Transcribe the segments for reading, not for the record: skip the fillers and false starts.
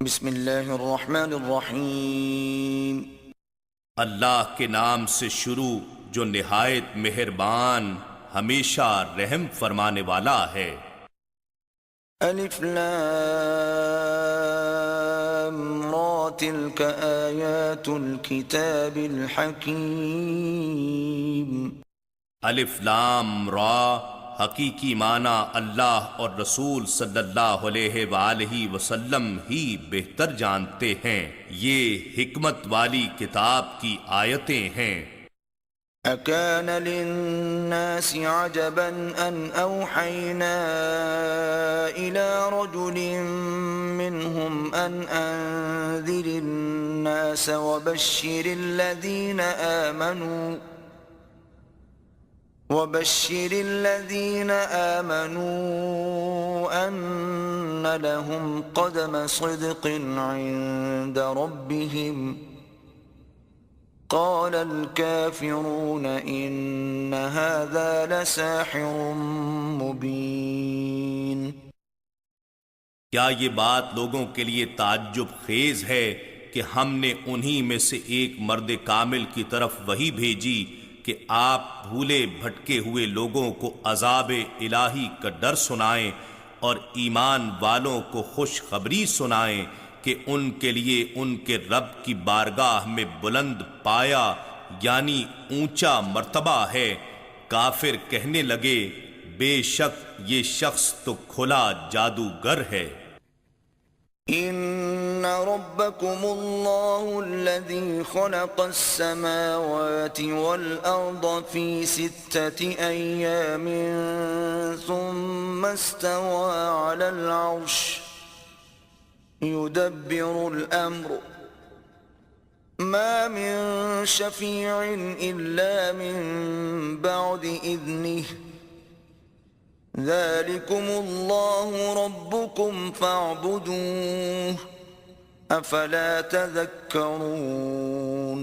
بسم اللہ الرحمن الرحیم۔ اللہ کے نام سے شروع جو نہایت مہربان ہمیشہ رحم فرمانے والا ہے۔ الف لام را تلک آیات الکتاب الحکیم۔ الف لام را حقیقی معنی اللہ اور رسول صلی اللہ علیہ وآلہ وسلم ہی بہتر جانتے ہیں، یہ حکمت والی کتاب کی آیتیں ہیں۔ اکان للناس عجبا ان اوحینا الى رجل منهم ان انذر الناس وبشر الذين آمنوا أن لهم قدم صدق عند ربهم قال الكافرون إن هذا لساحر مبين۔ کیا یہ بات لوگوں کے لیے تعجب خیز ہے کہ ہم نے انہی میں سے ایک مرد کامل کی طرف وحی بھیجی کہ آپ بھولے بھٹکے ہوئے لوگوں کو عذاب الہی کا ڈر سنائیں اور ایمان والوں کو خوشخبری سنائیں کہ ان کے لیے ان کے رب کی بارگاہ میں بلند پایا یعنی اونچا مرتبہ ہے۔ کافر کہنے لگے بے شک یہ شخص تو کھلا جادوگر ہے۔ ان ربکم اللہ الذی خلق السماوات والارض فی 6 ایام ثم استوى على العرش يدبر الامر ما من شفیع الا من بعد اذنه ذلكم الله ربكم فاعبدوه افلا تذكرون۔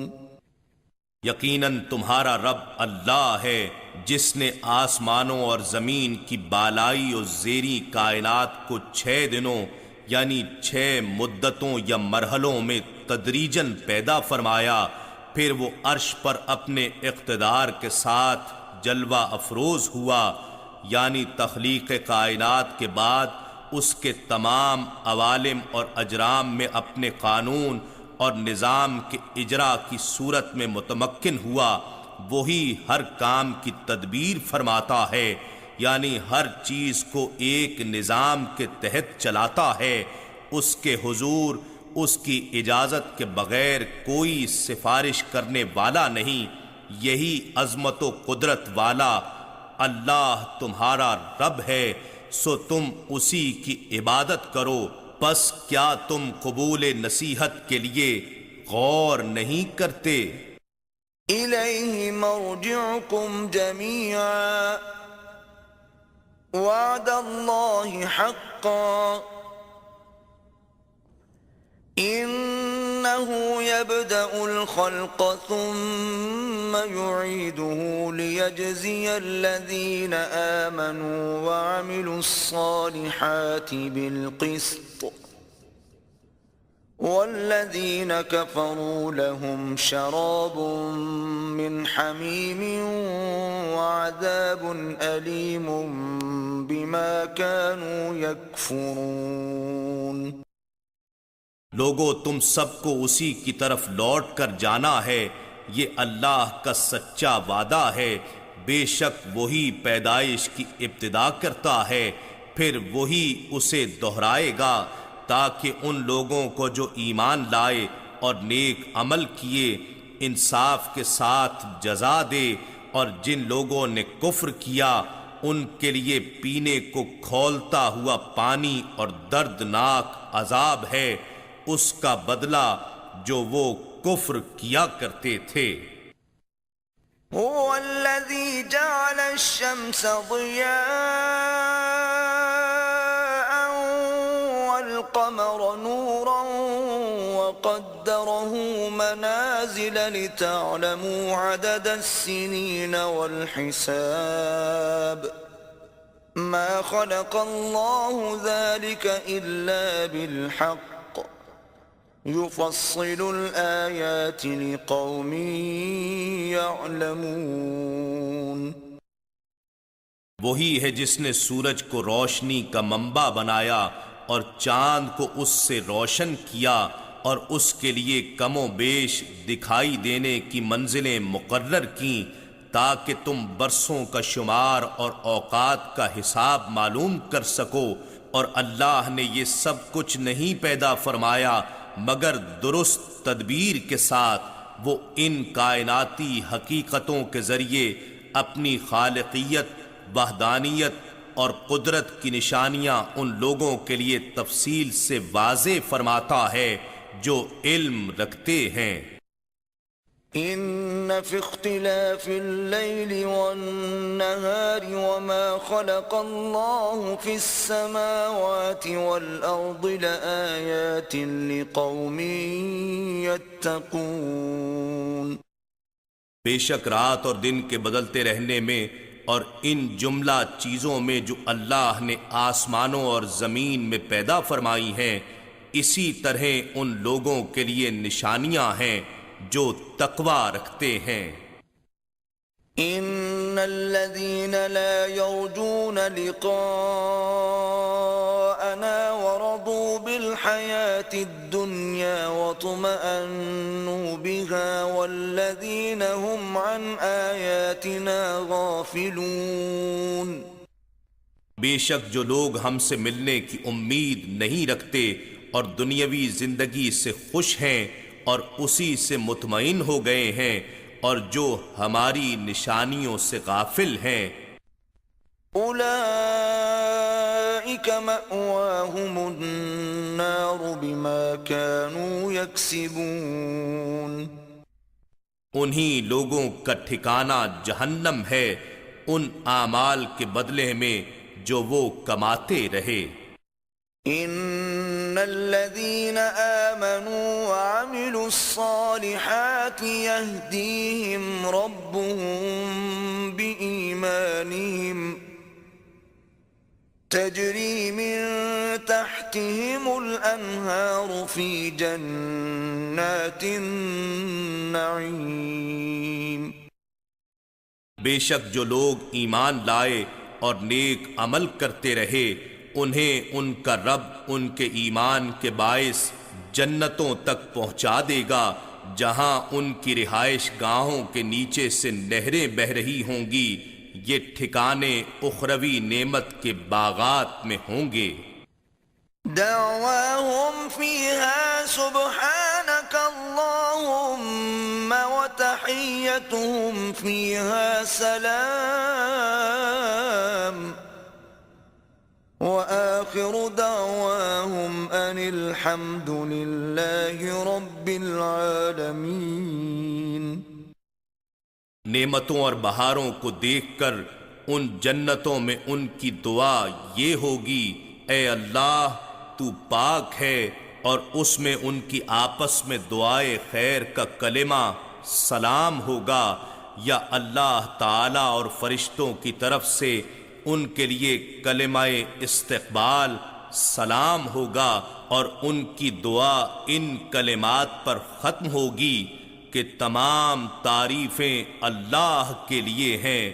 یقیناً تمہارا رب اللہ ہے جس نے آسمانوں اور زمین کی بالائی اور زیریں کائنات کو 6 دنوں یعنی 6 مدتوں یا مرحلوں میں تدریجاً پیدا فرمایا، پھر وہ عرش پر اپنے اقتدار کے ساتھ جلوہ افروز ہوا، یعنی تخلیق کائنات کے بعد اس کے تمام عوالم اور اجرام میں اپنے قانون اور نظام کے اجرا کی صورت میں متمکن ہوا۔ وہی ہر کام کی تدبیر فرماتا ہے، یعنی ہر چیز کو ایک نظام کے تحت چلاتا ہے۔ اس کے حضور اس کی اجازت کے بغیر کوئی سفارش کرنے والا نہیں، یہی عظمت و قدرت والا اللہ تمہارا رب ہے، سو تم اسی کی عبادت کرو۔ پس کیا تم قبول نصیحت کے لیے غور نہیں کرتے؟ الیہ مرجعکم جمیعا وعد اللہ حقا انه يبدأ الخلق ثم يعيده ليجزي الذين آمنوا وعملوا الصالحات بالقسط والذين كفروا لهم شراب من حميم وعذاب أليم بما كانوا يكفرون۔ لوگو تم سب کو اسی کی طرف لوٹ کر جانا ہے، یہ اللہ کا سچا وعدہ ہے۔ بے شک وہی پیدائش کی ابتدا کرتا ہے، پھر وہی اسے دہرائے گا تاکہ ان لوگوں کو جو ایمان لائے اور نیک عمل کیے انصاف کے ساتھ جزا دے، اور جن لوگوں نے کفر کیا ان کے لیے پینے کو کھولتا ہوا پانی اور دردناک عذاب ہے، اس کا بدلہ جو وہ کفر کیا کرتے تھے۔ هو الذي جعل الشمس ضياء والقمر نورا وقدره منازل لتعلموا عدد السنين والحساب ما خلق الله ذلك إلا بالحق يفصل الآيات لقوم يعلمون. وہی ہے جس نے سورج کو روشنی کا منبع بنایا اور چاند کو اس سے روشن کیا اور اس کے لیے کم و بیش دکھائی دینے کی منزلیں مقرر کیں تاکہ تم برسوں کا شمار اور اوقات کا حساب معلوم کر سکو، اور اللہ نے یہ سب کچھ نہیں پیدا فرمایا مگر درست تدبیر کے ساتھ۔ وہ ان کائناتی حقیقتوں کے ذریعے اپنی خالقیت، وحدانیت اور قدرت کی نشانیاں ان لوگوں کے لیے تفصیل سے واضح فرماتا ہے جو علم رکھتے ہیں۔ إن في اختلاف الليل والنهار وما خلق الله في السماوات والأرض لآيات لقوم يتقون. بے شک رات اور دن کے بدلتے رہنے میں اور ان جملہ چیزوں میں جو اللہ نے آسمانوں اور زمین میں پیدا فرمائی ہیں، اسی طرح ان لوگوں کے لیے نشانیاں ہیں جو تقوی رکھتے ہیں۔ ان الذين لا يرجون لقاءنا ورضوا بالحياة الدنيا واطمأنوا بها والذين هم عن آياتنا غافلون. بے شک جو لوگ ہم سے ملنے کی امید نہیں رکھتے اور دنیاوی زندگی سے خوش ہیں اور اسی سے مطمئن ہو گئے ہیں، اور جو ہماری نشانیوں سے غافل ہیں، اولئک مأواہم النار بما كانوا یکسبون. انہی لوگوں کا ٹھکانہ جہنم ہے ان اعمال کے بدلے میں جو وہ کماتے رہے۔ ان الذين آمنوا وعملوا الصالحات يهديهم ربهم بإيمانهم تجري من تحتهم الأنهار في جنات النعيم. بے شک جو لوگ ایمان لائے اور نیک عمل کرتے رہے، انہیں ان کا رب ان کے ایمان کے باعث جنتوں تک پہنچا دے گا جہاں ان کی رہائش گاہوں کے نیچے سے نہریں بہہ رہی ہوں گی، یہ ٹھکانے اخروی نعمت کے باغات میں ہوں گے۔ دعواهم فيها سبحانك اللهم وتحيتهم فيها سلام وآخر دعواهم أن الحمد لله رب العالمين. نعمتوں اور بہاروں کو دیکھ کر ان جنتوں میں ان کی دعا یہ ہوگی، اے اللہ تو پاک ہے، اور اس میں ان کی آپس میں دعائے خیر کا کلمہ سلام ہوگا، یا اللہ تعالی اور فرشتوں کی طرف سے ان کے لیے کلمہ استقبال سلام ہوگا، اور ان کی دعا ان کلمات پر ختم ہوگی کہ تمام تعریفیں اللہ کے لیے ہیں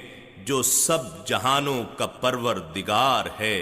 جو سب جہانوں کا پروردگار ہے۔